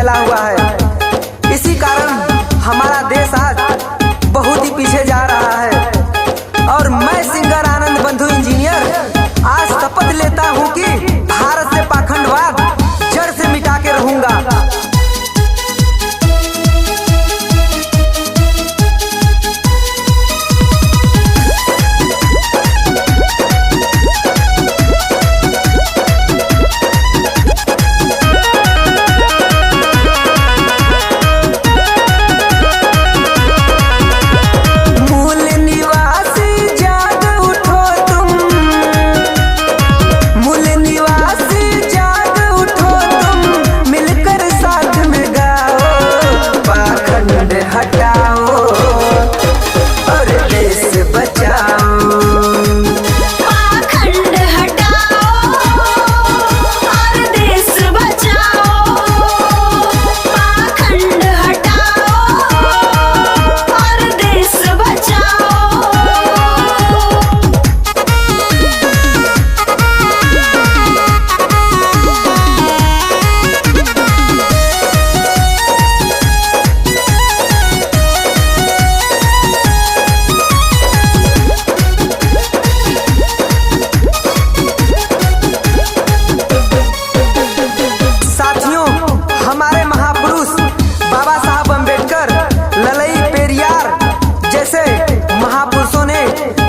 फैला हुआ है। इसी कारण हमारा देश आज बहुत ही पीछे जा रहा है। और मैं सिंगर आनंद बंधु इंजीनियर आज शपथ लेता हूं कि भारत से पाखंडवाद जड़ से मिटा के रहूंगा।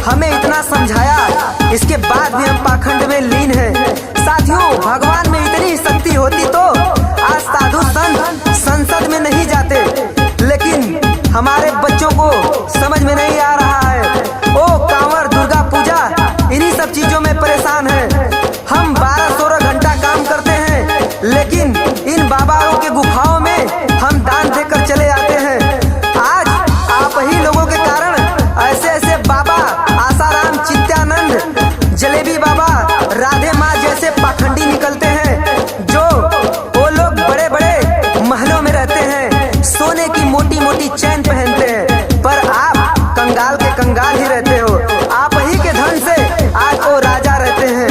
हमें इतना समझाया, इसके बाद भी हम पाखंड में लीन हैं। साथियों, भगवान में इतनी शक्ति होती तो आज साधु संत संसद में नहीं जाते, लेकिन हमारे बच्चों को समझ में नहीं आ रहा है। ओ कांवर, दुर्गा पूजा, इन्हीं सब चीजों में परेशान है। हम 12-16 घंटा काम करते हैं, लेकिन इन बाबाओं के गुफाओं में हम दान देकर चले आते हैं। आज आप ही लोगों के कारण ऐसे ऐसे बाबा, आसाराम, चित्यानंद, जलेबी बाबा, राधे माँ जैसे पाखंडी निकलते हैं, जो वो लोग बड़े बड़े महलों में रहते हैं, सोने की मोटी मोटी चैन पहनते हैं, पर आप कंगाल के कंगाल ही रहते हो। आप ही के धन से आज वो राजा रहते हैं।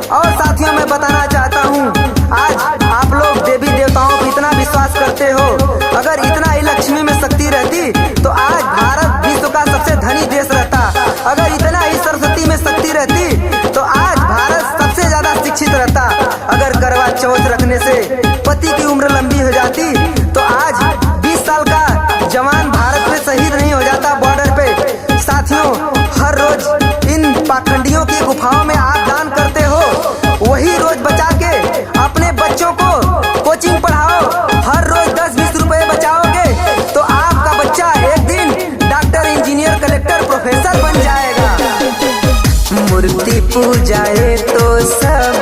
और साथियों, मैं बताना चाहता हूँ, आज आप लोग देवी देवताओं पर इतना विश्वास करते हो, अगर इतना ही लक्ष्मी में शक्ति रहती तो आज भारत विश्व का सबसे धनी देश रहता। अगर इतना ही सरस्वती में शक्ति रहती तो आज भारत सबसे ज्यादा शिक्षित रहता। अगर करवा चौथ रखने से पति की उम्र लंबी हो जाती तो आज 20 साल का जवान भारत में शहीद नहीं हो जाता बॉर्डर पे। साथियों, हर रोज इन पाखंडियों की गुफाओं में आप दान करते हो, वही रोज बचा के अपने बच्चों को कोचिंग पढ़ाओ। हर रोज 10-20 रुपए बचाओगे तो आपका बच्चा एक दिन डॉक्टर, इंजीनियर, कलेक्टर, प्रोफेसर बन जाएगा। मूर्ति पूजाए तो सब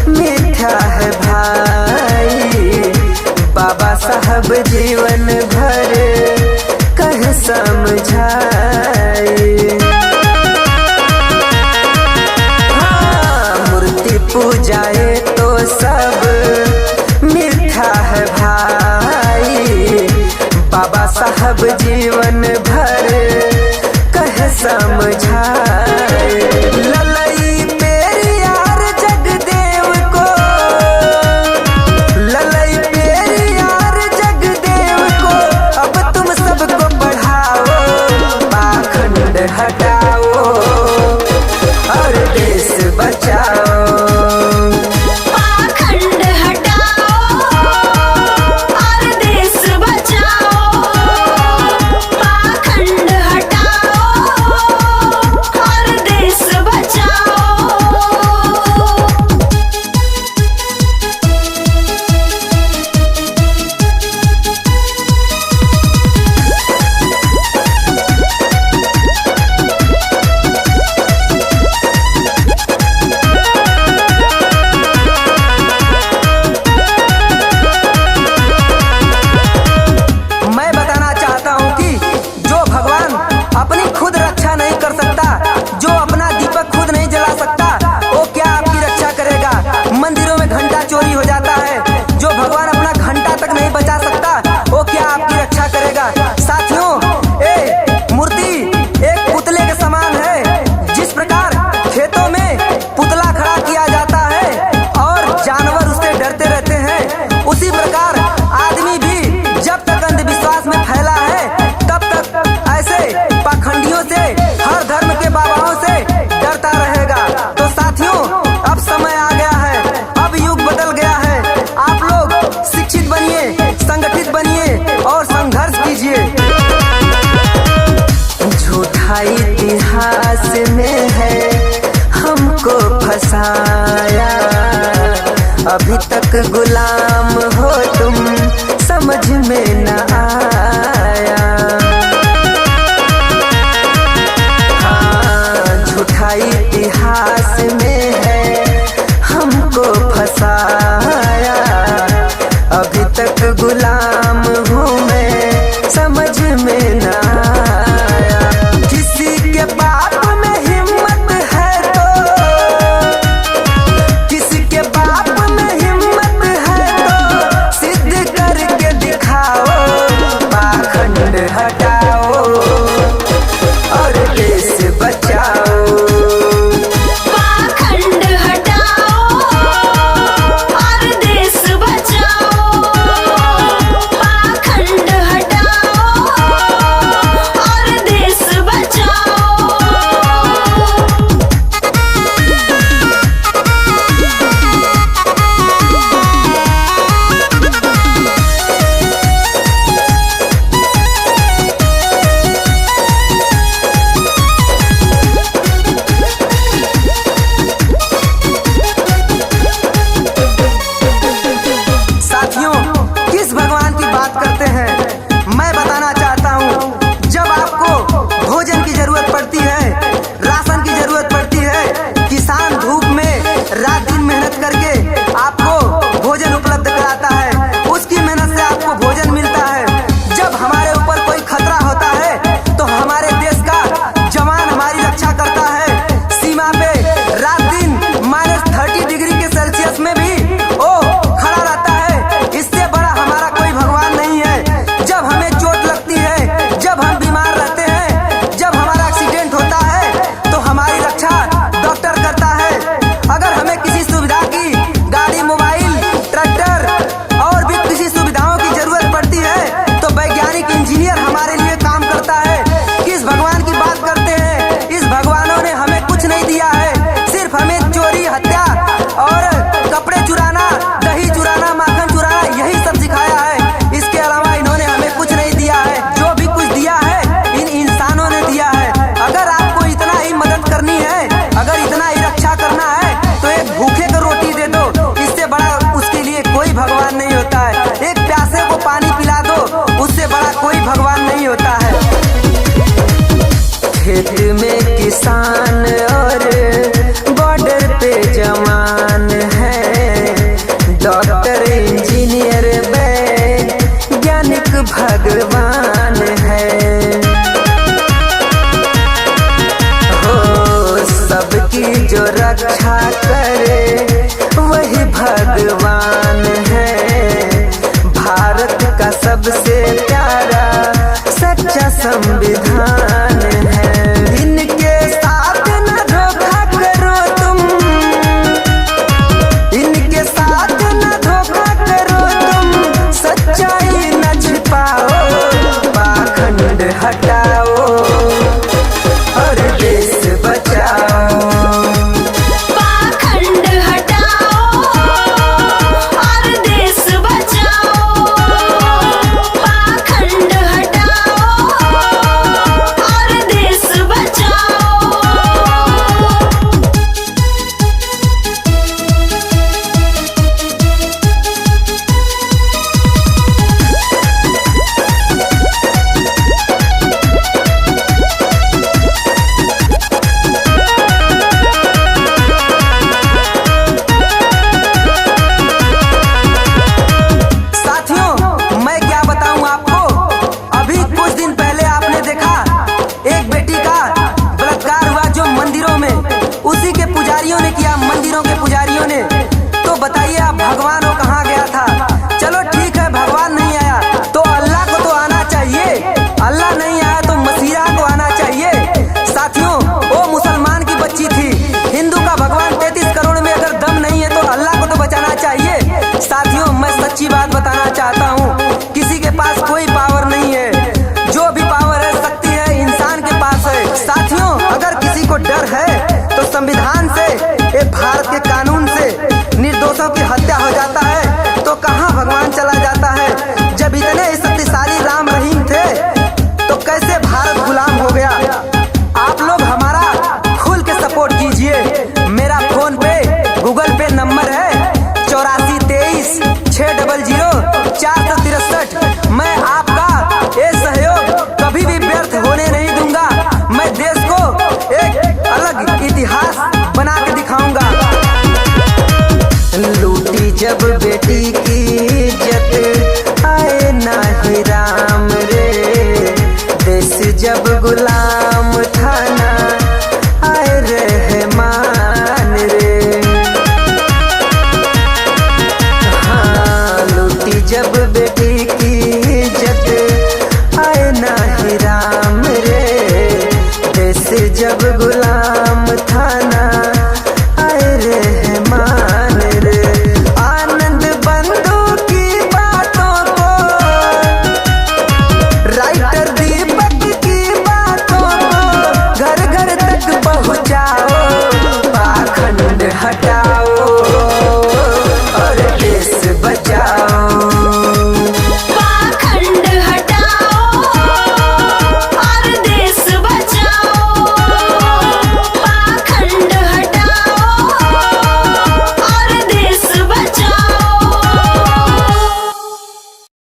मीठा है भाई, बाबा साहब जीवन भर कह समझाए। हाँ, मूर्ति पूजाए तो सब मीठा है भाई, बाबा साहब जीवन भर कह समझाए। ललई पेरियार जगदेव को, ललई पेरियार जगदेव को, अब तुम सबको पढ़ाओ, पाखंड हटाओ और देश बचाओ। और गुलाम हो तुम, समझ में न आया। हाँ, झूठा इतिहास में है हमको फंसाया। अभी तक गुलाम हूँ मैं, समझ में न आया। किसी के बाप में हिम्मत है तो, किसी के बाप में हिम्मत है तो सिद्ध करके दिखाओ। पाखंड हटाओ और देश बचाओ। पाखंड हटाओ और देश बचाओ। पाखंड हटाओ और देश बचाओ। साथियों, किस भगवान की बात करते हैं? मैं बताना चाहता हूँ, जब आपको भोजन की जरूरत पड़ती है, राशन की जरूरत पड़ती है, किसान धूप में रात दिन मेहनत करके आपको भोजन उपलब्ध कराता है, उसकी मेहनत से आपको भोजन मिलता है। जब हमारे ऊपर कोई खतरा होता है तो हमारे देश का जवान हमारी रक्षा करता है। सीमा पे रात दिन -30 डिग्री के सेल्सियस में भी ओ खड़ा रहता है। इससे बड़ा हमारा कोई भगवान नहीं है। जब हमें चोट लगती है, जब हम बीमार रहते हैं, जब हमारा एक्सीडेंट होता है तो हमारी रक्षा डॉक्टर करता है। अगर हमें किसी सुविधा की गाड़ी, मोबाइल, ट्रैक्टर और भी किसी सुविधाओं की जरूरत पड़ती है तो वैज्ञानिक, इंजीनियर हमारे लिए काम करता है। किस भगवान की बात करते हैं? इस भगवानों ने हमें कुछ नहीं दिया है, सिर्फ हमें चोरी, हत्या और कपड़े चुराना, दही चुराना, माखन चुराना, यही सब सिखाया है। इसके अलावा इन्होंने हमें कुछ नहीं दिया है। जो भी कुछ दिया है इन इंसानों ने दिया है। अगर आपको इतना ही मदद करनी है, अगर इतना ही रक्षा करना है तो एक भूखे को रोटी दे दो, इससे बड़ा उसके लिए कोई भगवान नहीं होता है। एक प्यासे को पानी पिला दो, उससे बड़ा कोई भगवान नहीं होता है। खेत में किसान और बॉर्डर पे जवान है, डॉक्टर, इंजीनियर, वैज्ञानिक भगवान है। हो सबकी जो रक्षा करे वही भगवान है। भारत का सबसे प्यारा सच्चा संविधान है। इनके साथ न धोखा करो तुम, इनके साथ न धोखा करो तुम, सच्चाई न छिपाओ। पाखंड हटाओ और देश बचाओ। पाखंड हटाओ और देश बचाओ। पाखंड हटाओ और देश बचाओ। साथियों, मैं क्या बताऊं आपको, अभी कुछ दिन पहले आपने देखा एक बेटी का बलात्कार हुआ जो मंदिरों में, उसी के पुजारियों ने किया, मंदिरों के पुजारियों ने। तो बताइए आप, भगवान वो कहाँ गया था? चलो ठीक है, भगवान नहीं आया तो अल्लाह को तो आना चाहिए। अल्लाह नहीं आया तो मसीहा को आना चाहिए। साथियों, वो मुसलमान की बच्ची थी। हिंदू का भगवान 33 करोड़ में अगर दम नहीं है तो अल्लाह को तो बचाना चाहिए। साथियों, मैं सच्ची बात बताना चाहता हूँ, किसी के पास कोई पावर नहीं है। जो भी पावर है, शक्ति है, इंसान के पास है। साथियों, अगर किसी को डर है तो संविधान से, ये भारत के कानून से निर्दोषों की हत्या हो जाता है तो कहाँ भगवान चला जाता है? जब इतने शक्तिशाली राम रहीम थे तो कैसे भारत गुलाम हो गया? आप लोग हमारा खुल के सपोर्ट कीजिए। मेरा फोन पे, गूगल पे नंबर है 8423 463। मैं आपका ये सहयोग कभी भी व्यर्थ होने नहीं दूंगा। मैं देश को एक अलग इतिहास बना के दिखाऊंगा। लूटी जब बेटी की इज्जत आए नाही राम रे, देश जब गुलाम था ना आए रहमान रे। हाँ लूटी जब